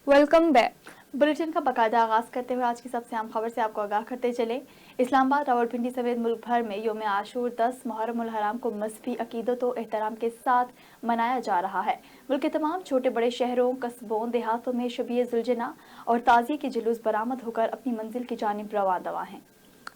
Welcome back. Bulletin का बाकायदा आगाज करते हुए आज की सबसे अहम खबर से आपको आगाह करते चले। इस्लामाबाद, रावलपिंडी समेत मुल्क भर में यौम आशूर 10 मुहर्रम उल हराम को मजहबी अकीदत और एहतराम के साथ मनाया जा रहा है। मुल्क के तमाम छोटे बड़े शहरों, कस्बों, देहातों में शबीए जुलजना और ताज़िए के जुलूस बरामद होकर अपनी मंजिल की जानिब रवां दवा हैं।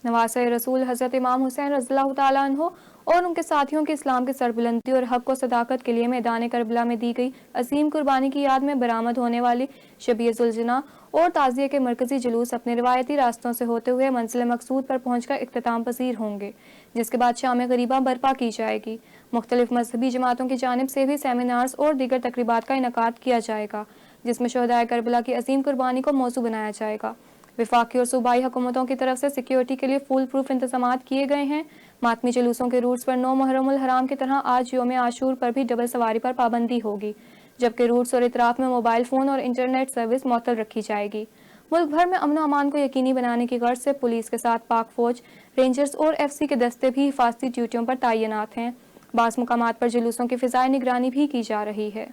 नवासे रसूल हज़रत इमाम हुसैन रज़ियल्लाहु ताला अन्हो और उनके साथियों के इस्लाम की सरबुलंदी और हक़ व सदाकत के लिए मैदान करबला में दी गई अजीम कुर्बानी की याद में बरामद होने वाली शबीए जुलजना और ताज़िए के मरकजी जुलूस अपने रिवायती रास्तों से होते हुए मंजिल मकसूद पर पहुँचकर इख्तिताम पसीर होंगे, जिसके बाद शाम गरीबा बर्पा की जाएगी। मुख्तलिफ मजहबी जमातों की जानिब से भी सेमिनार्स और दीगर तकरीबात का इनकाद किया जाएगा, जिसमें शहदाए करबला की अजीम कुर्बानी को मौजू बनाया जाएगा। वफाकी और सूबाई हुकूमतों की तरफ से सिक्योरिटी के लिए फुल प्रूफ इंतजाम किए गए हैं। मातमी जुलूसों के रूट्स पर 9 मुहर्रम उल हराम की तरह आज यौम आशूर पर भी डबल सवारी पर पाबंदी होगी, जबकि रूट्स और इतराफ में मोबाइल फ़ोन और इंटरनेट सर्विस मुअत्तल रखी जाएगी। मुल्क भर में अमन अमान को यकीनी बनाने की गर्ज से पुलिस के साथ पाक फौज, रेंजर्स और FC के दस्ते भी हिफाजती ड्यूटियों पर तैनात हैं। बाज़ मुकामात पर जुलूसों की फ़िज़ाई निगरानी भी की जा रही है।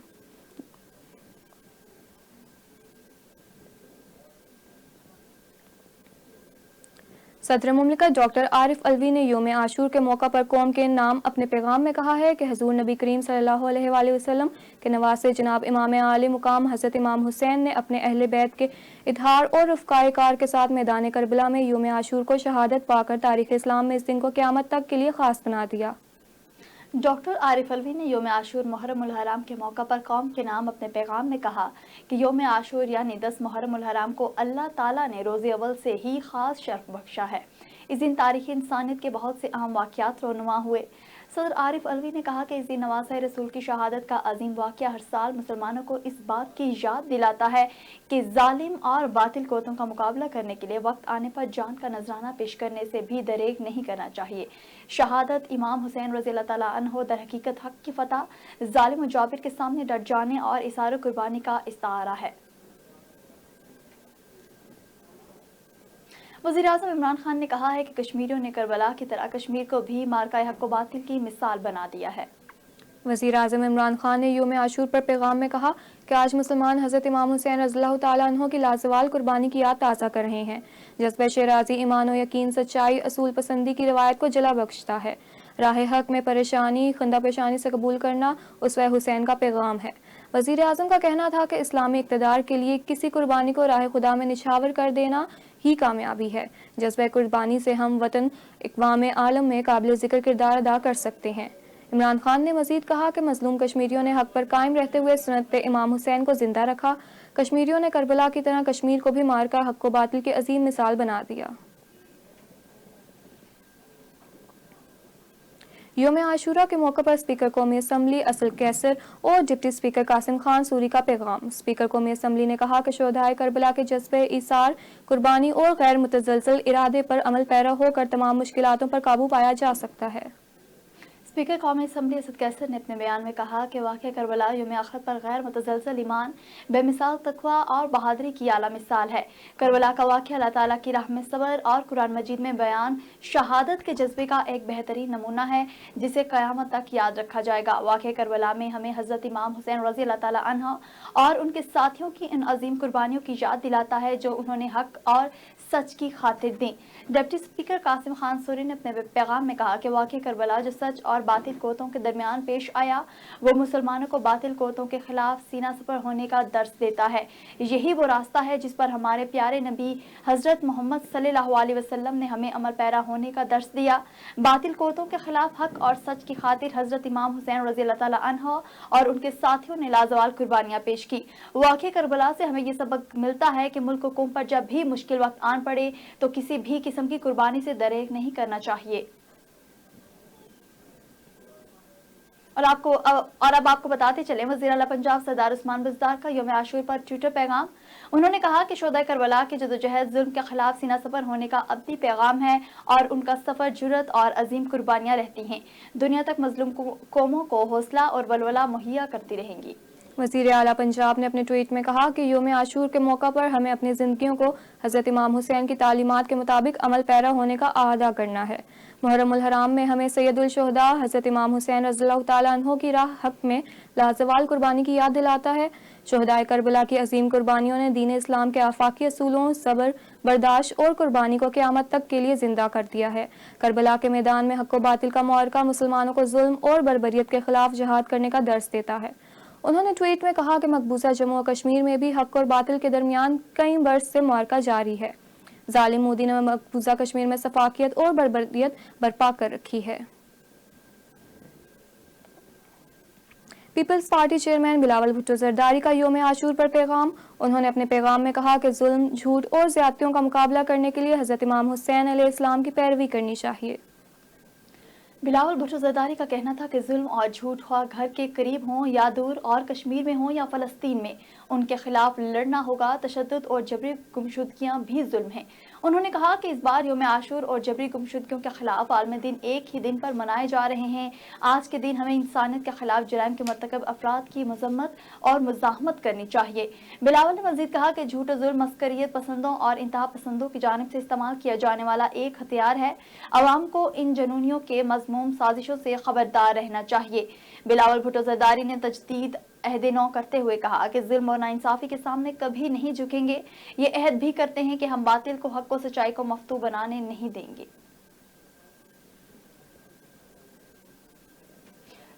सदर मुमलिकत डॉक्टर आरिफ अलवी ने यौम आशूर के मौका पर कौम के नाम अपने पैगाम में कहा है कि हजूर नबी करीम सल्लल्लाहु अलैहि वसल्लम के नवासे जनाब इमाम आले मुकाम हज़रत इमाम हुसैन ने अपने अहले बैत के इजहार और रफ़काए कार के साथ मैदान करबला में यौम आशूर को शहादत पाकर तारीख़ इस्लाम में इस दिन को क़यामत तक के लिए ख़ास बना दिया। डॉक्टर आरिफ अलवी ने यौम आशूर मुहर्रम उल हराम के मौका पर कौम के नाम अपने पैगाम में कहा कि यौम आशूर यानी 10 मुहर्रम उल हराम को अल्लाह ताला ने रोज़े अव्वल से ही ख़ास शर्फ बख्शा है। इस दिन तारीख़ इंसानियत के बहुत से अहम वाक़यात रोनुमा हुए। सदर आरिफ अलवी ने कहा कि इस दिन नवासे रसूल की शहादत का अजीम वाक़या हर साल मुसलमानों को इस बात की याद दिलाता है कि जालिम और बातिल क़ुव्वतों का मुकाबला करने के लिए वक्त आने पर जान का नजराना पेश करने से भी दरेग नहीं करना चाहिए। शहादत इमाम हुसैन रज़ियल्लाहु ताला अन्हो दर हकीकत हक़ की फ़तह, जालिम और जाबिर के सामने डट जाने और इसार कुर्बानी का इस्तारा है। वज़ीर-ए-आज़म इमरान खान ने कहा है कि कश्मीरियों ने करबला की तरह कश्मीर को भी मार्का हक़ व बातिल की मिसाल बना दिया है। वज़ीर-ए-आज़म इमरान खान ने यौम आशूर पर पैगाम में कहा कि आज मुसलमान हज़रत इमाम हुसैन रज़ियल्लाहु ताला अन्हो की लाज़वाल कुर्बानी की याद ताज़ा कर रहे हैं। जज़्बे शराज़ी, ईमान और यकीन, सच्चाई, असूल पसंदी की रवायत को जला बख्शता है। राह हक़ में परेशानी खंदा पेशानी से कबूल करना उसवे हुसैन का पैगाम है। वज़ीर-ए-आज़म का कहना था कि इस्लामी इक़्तिदार के लिए किसी कुर्बानी को राह खुदा में निछावर कर देना ही कामयाबी है। जज़्बे कुर्बानी से हम वतन इक़वाम आलम में काबिल ज़िक्र किरदार अदा कर सकते हैं। इमरान खान ने मज़ीद कहा कि मज़लूम कश्मीरियों ने हक़ पर कायम रहते हुए सुन्नत इमाम हुसैन को ज़िंदा रखा। कश्मीरियों ने करबला की तरह कश्मीर को भी मार्का हक़ व बातिल की अजीम मिसाल बना दिया। यौम आशूरा के मौके पर स्पीकर कौमी असम्बली असद कैसर और डिप्टी स्पीकर कासिम खान सूरी का पैगाम। स्पीकर कौमी असम्बली ने कहा कि शोहदाए करबला के जज्बे इसार, कुर्बानी और गैर मुतज़लज़ल इरादे पर अमल पैरा होकर तमाम मुश्किलातों पर काबू पाया जा सकता है। स्पीकर कौमी असम्बली असद कैसर ने अपने बयान में कहा कि वाक़या करबला यौम आखिरत पर गैर मुतज़लज़ल ईमान, बेमिसाल तक़वा और बहादुरी की आला मिसाल है। करबला का वाक़या अल्लाह ताला की राह में सब्र और कुरान मजीद में बयान शहादत के जज्बे का एक बेहतरीन नमूना है, जिसे क़यामत तक याद रखा जाएगा। वाक़या करबला में हमें हज़रत इमाम हुसैन रज़ियल्लाहु ताला अन्हु और उनके साथियों की इन अजीम कुर्बानियों की याद दिलाता है जो उन्होंने हक़ और सच की खातिर दी। डिप्टी स्पीकर कासिम खान सूरी ने अपने पैगाम में कहा कि वाक़या करबला जो सच और बातिल क़ुव्वतों के दरमियान पेश आया, वो मुसलमानों को बातिल क़ुव्वतों के खिलाफ सीना सपर होने का दर्स देता है। यही वो रास्ता है जिस पर हमारे प्यारे नबी हज़रत मोहम्मद सल्लल्लाहु अलैहि वसल्लम ने हमें अमल पैरा होने का दर्स दिया। बातिल क़ुव्वतों के खिलाफ हक़ और सच की खातिर हज़रत इमाम हुसैन रज़ियल्लाहु ताला अन्हु और उनके साथियों ने लाजवाल कुर्बानियाँ पेश की। वाक़या करबला से हमें ये सबक मिलता है कि मुल्क कौम पर जब भी मुश्किल वक्त आन पड़े तो किसी भी किस्म की कुर्बानी से दरेग नहीं करना चाहिए। और अब आपको बताते चले, वज़ीर आला पंजाब सरदार उस्मान बुज़दार का यौम आशूर पर ट्विटर पैगाम। उन्होंने कहा कि शोहदाए करबला के जदोजहद जुल्म के खिलाफ सीना सफर होने का अब्दी पैगाम है और उनका सफर जुर्रत और अजीम कुर्बानियाँ रहती हैं। दुनिया तक मजलूम कौमों को हौसला और वलवला मुहैया करती रहेंगी। वज़ीर आला पंजाब ने अपने ट्वीट में कहा कि यौम आशूर के मौका पर हमें अपनी ज़िंदगियों को हज़रत इमाम हुसैन की तालीमात के मुताबिक अमल पैरा होने का अहदा करना है। मुहर्रम उल हराम में हमें सैयदुल शुहदा हज़रत इमाम हुसैन रज़ियल्लाहु ताला अन्हो की राह हक में लाजवाल कुर्बानी की याद दिलाता है। शुहदाए करबला की अजीम कुर्बानियों ने दीन इस्लाम के आफाकी असूलों, सब्र, बर्दाश्त और कुर्बानी को क़यामत तक के लिए जिंदा कर दिया है। करबला के मैदान में हक़ व बातिल का मुआरका मुसलमानों को जुल्म और बर्बरियत के खिलाफ जिहाद करने का दर्स देता है। उन्होंने ट्वीट में कहा कि मकबूजा जम्मू और कश्मीर में भी हक़ और बातिल के दरमियान कई बरस से मुआरका जारी है। जालिम मोदी ने मकबूजा कश्मीर में सफाकियत और बर्बरियत बर्पा कर रखी है। पीपल्स पार्टी चेयरमैन बिलावल भुट्टो जरदारी का यौम आशूर पर पैगाम। उन्होंने अपने पैगाम में कहा कि जुल्म, झूठ और ज़्यादतियों का मुकाबला करने के लिए हज़रत इमाम हुसैन अलैहिस्सलाम की पैरवी करनी चाहिए। बिलावल भुट्टो जरदारी का कहना था कि जुल्म और झूठ हुआ घर के करीब हों या दूर, और कश्मीर में हों या फ़लस्तीन में, उनके खिलाफ लड़ना होगा। तशद्दुद और जबरी गुमशुदगियाँ भी जुल्म हैं। उन्होंने कहा कि इस बार यौम आशूर और जबरी गुमशुदगियों के खिलाफ आलमी दिन एक ही दिन पर मनाए जा रहे हैं। आज के दिन हमें इंसानियत के खिलाफ जराइम के मर्तकब अफराद की मजम्मत और मुज़ाहमत करनी चाहिए। बिलावल ने मज़ीद कहा कि झूठ, जुल्म, मस्करियत पसंदों और इंतहा पसंदों की जानिब से इस्तेमाल किया जाने वाला एक हथियार है। अवाम को इन जनूनियों के मज़मूम साजिशों से खबरदार रहना चाहिए। बिलावल भुट्टो जरदारी ने तजदीद अहद नौ करते हुए कहा कि जुल्म और नाइंसाफी के सामने कभी नहीं झुकेंगे। ये अहद भी करते हैं कि हम बातिल को, हक को, सच्चाई को मफ्तू बनाने नहीं देंगे।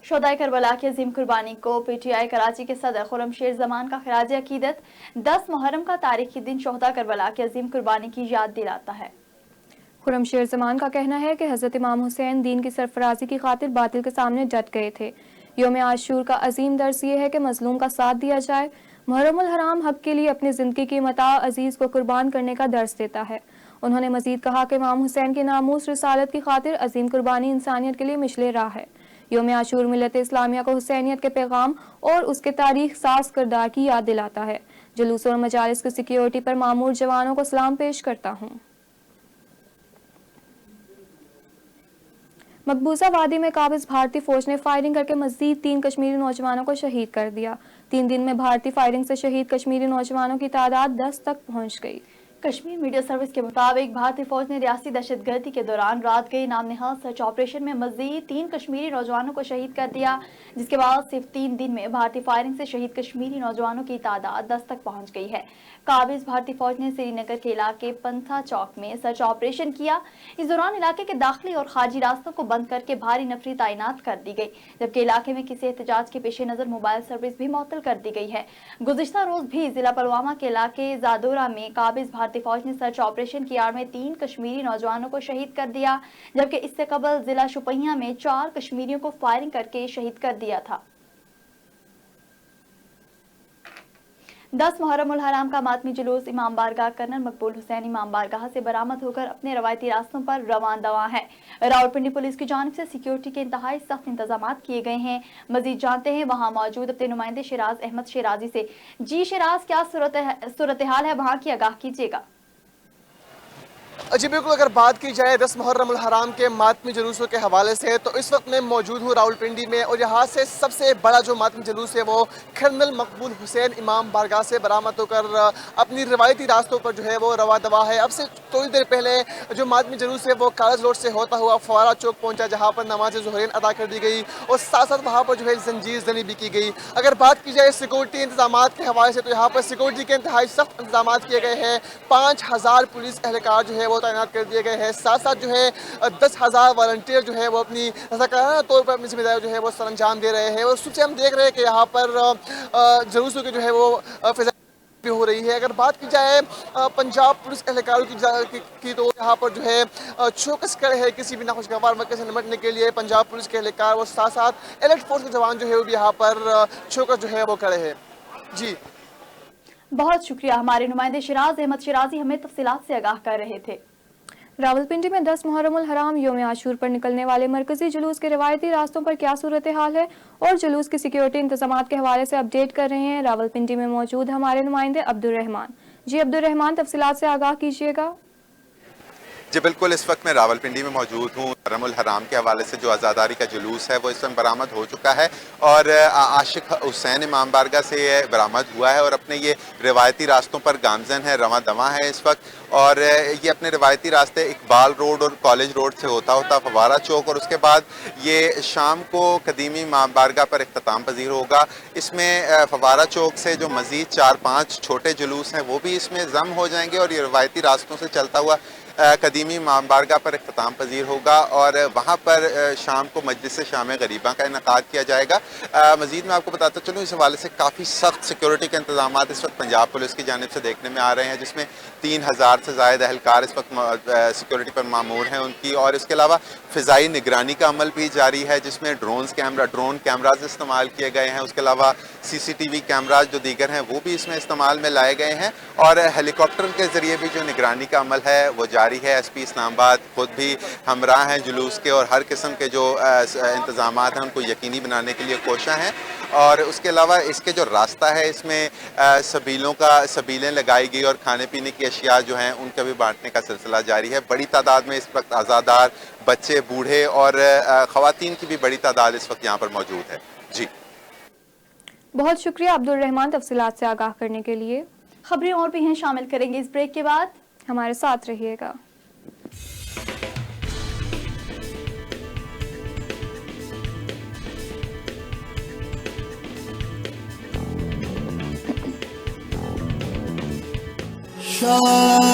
शुहदाए करबला की अजीम कुर्बानी को PTI कराची के सदर खुर्रमशेर जमान का खिराज अकीदत 10 मुहर्रम का तारीखी दिन शुहदा करबला की अजीम कुर्बानी की याद दिलाता है। खुर्रमशेर जमान का कहना है कि हज़रत इमाम हुसैन दीन की सरफराजी की खातिर बातिल के सामने डट गए थे। यौम आशूर का अजीम दर्स ये है कि मजलूम का साथ दिया जाए। मुहर्रम उल हराम हक के लिए अपनी ज़िंदगी की मता अजीज़ को कुर्बान करने का दर्स देता है। उन्होंने मजीद कहा कि इमाम हुसैन के नामूस रिसालत की खातिर अजीम कुर्बानी इंसानियत के लिए मिशले राह है। यौम आशूर मिल्लत इस्लामिया को हुसैनियत के पैगाम और उसके तारीख साज किरदार की याद दिलाता है। जुलूस और मजालिस की सिक्योरिटी पर मामूर जवानों को सलाम पेश करता हूँ। मकबूजा वादी में काबिज भारतीय फौज ने फायरिंग करके मजीद 3 कश्मीरी नौजवानों को शहीद कर दिया। 3 दिन में भारतीय फायरिंग से शहीद कश्मीरी नौजवानों की तादाद 10 तक पहुंच गई। कश्मीर मीडिया सर्विस के मुताबिक भारतीय फौज ने रियासती दहशतगर्दी के दौरान रात गई नाम निहाद सर्च ऑपरेशन में मजीद 3 कश्मीरी नौजवानों को शहीद कर दिया, जिसके बाद सिर्फ 3 दिन में भारतीय फायरिंग से शहीद कश्मीरी नौजवानों की तादाद 10 तक पहुंच गई है। काबिज भारतीय फौज ने श्रीनगर के इलाके पंथा चौक में सर्च ऑपरेशन किया। इस दौरान इलाके के दाखिली और खारजी रास्तों को बंद करके भारी नफरी तैनात कर दी गई, जबकि इलाके में किसी एहतजाज के पेश नजर मोबाइल सर्विस भी मुअत्तल कर दी गई है। गुज़िश्ता रोज भी जिला पुलवामा के इलाके जादोरा में काबिज भारतीय फौज ने सर्च ऑपरेशन की आड़ में 3 कश्मीरी नौजवानों को शहीद कर दिया, जबकि इससे कबल जिला शुपियां में 4 कश्मीरियों को फायरिंग करके शहीद कर दिया था। 10 मुहर्रम उल हराम का मातमी जुलूस इमाम बारगाह कर्नल मकबूल हुसैन इमाम बारगाह से बरामद होकर अपने रवायती रास्तों पर रवान दवा है। रावलपिंडी पुलिस की जानिब से सिक्योरिटी के इंतहाई सख्त इंतजाम किए गए हैं। मजीद जानते हैं वहां मौजूद अपने नुमाइंदे शिराज अहमद शिराजी से। जी शिराज, क्या सूरत हाल है वहां की, आगाह कीजिएगा। जी बिल्कुल, अगर बात की जाए 10 मुहर्रम उल हराम के मातमी जुलूसों के हवाले से, तो इस वक्त मैं मौजूद हूँ रावलपिंडी में, और यहाँ से सबसे बड़ा जो मातमी जुलूस है वो कर्नल मकबूल हुसैन इमाम बारगाह से बरामद होकर अपनी रवायती रास्तों पर जो है वो रवा दवा है। अब से थोड़ी देर पहले जो मातमी जुलूस है वो कागज रोड से होता हुआ फवारा चौक पहुँचा, जहाँ पर नमाज ज़ुहरैन अदा कर दी गई और साथ साथ वहाँ पर जो है जंजीर जनी भी की गई। अगर बात की जाए सिक्योरिटी इंतजाम के हवाले से, तो यहाँ पर सिक्योरिटी के इंतहाई सख्त इंतजाम किए गए हैं। 5000 पुलिस एहलकार जो है वो तैनात कर दिए गए हैं। साथ साथ जो है 10,000 वॉलंटियर जो है वो अपनी रज़ाकाराना तौर पर अपनी जिम्मेदारी जो है वो सर अंजाम दे रहे हैं। और सुबह से हम देख रहे हैं कि यहाँ पर जुलूसों की जो है वो फिजा भी हो रही है। अगर बात की जाए पंजाब पुलिस एहलकारों की तो यहाँ पर जो है चौकस खड़े है किसी भी नाखुशगवार मौके से निपटने के लिए पंजाब पुलिस के एहलकार और साथ साथ एलर्ट फोर्स के जवान जो है वो भी यहाँ पर चौकस जो है वो खड़े हैं। जी बहुत शुक्रिया, हमारे नुमाइंदे शिराज अहमद शिराजी हमें तफसीलात से आगाह कर रहे थे। रावलपिंडी में 10 मुहर्रम उल हराम यौम आशूर पर निकलने वाले मरकजी जुलूस के रवायती रास्तों पर क्या सूरत हाल है और जुलूस की सिक्योरिटी इंतजामात के हवाले से अपडेट कर रहे हैं रावलपिंडी में मौजूद हमारे नुमाइंदे अब्दुल रहमान। जी अब्दुल रहमान, तफसीलात से आगाह कीजिएगा। جی بالکل، اس وقت میں راولپنڈی میں موجود ہوں۔ محرم الحرام کے حوالے سے جو عزاداری کا جلوس ہے وہ اس وقت برآمد ہو چکا ہے اور عاشق حسین امام بارگاہ سے یہ برآمد ہوا ہے اور اپنے یہ روایتی راستوں پر گامزن ہے، رواں دواں ہے اس وقت، اور یہ اپنے روایتی راستے اقبال روڈ اور کالج روڈ سے ہوتا فوارہ چوک، اور اس کے بعد یہ شام کو قدیمی امام بارگاہ پر اختتام پذیر ہوگا۔ اس میں فوارہ چوک سے جو مزید 4-5 چھوٹے جلوس ہیں وہ بھی اس میں ضم ہو جائیں گے اور یہ روایتی راستوں سے چلتا ہوا قدیمی امام بارگاہ پر اختتام پذیر ہوگا اور وہاں پر شام کو مجلس شام غریباں کا انعقاد کیا جائے گا۔ مزید میں آپ کو بتاتا چلوں، اس حوالے سے کافی سخت سیکیورٹی کے انتظامات اس وقت پنجاب پولیس کی جانب سے دیکھنے میں آ رہے ہیں، جس میں 3000 سے زائد اہلکار اس وقت سیکیورٹی پر مامور ہیں ان کی، اور اس کے علاوہ فضائی نگرانی کا عمل بھی جاری ہے جس میں ڈرون کیمراز استعمال کیے گئے ہیں۔ اس کے علاوہ CCTV کیمراز جو دیگر ہیں وہ بھی اس میں استعمال میں لائے گئے ہیں اور ہیلی کاپٹر کے ذریعے بھی جو نگرانی کا عمل ہے وہ جاری ہے۔ SP اسلام آباد خود بھی ہمراہ ہیں جلوس کے اور ہر قسم کے جو انتظامات ہیں ان کو یقینی بنانے کے لیے کوشاں ہیں، اور اس کے علاوہ اس کے جو راستہ ہے اس میں سبیلیں لگائی گئی اور کھانے پینے کی اشیاء جو ہیں ان کا بھی بانٹنے کا سلسلہ جاری ہے۔ بڑی تعداد میں اس وقت عزادار، بچے، بوڑھے اور خواتین کی بھی بڑی تعداد اس وقت یہاں پر موجود ہے۔ جی بہت شکریہ عبد الرحمان تفصیلات سے آگاہ کرنے کے لیے۔ خبریں اور بھی ہیں، شامل کریں گے اس بریک کے بعد، ہمارے ساتھ رہیے گا۔ شاہ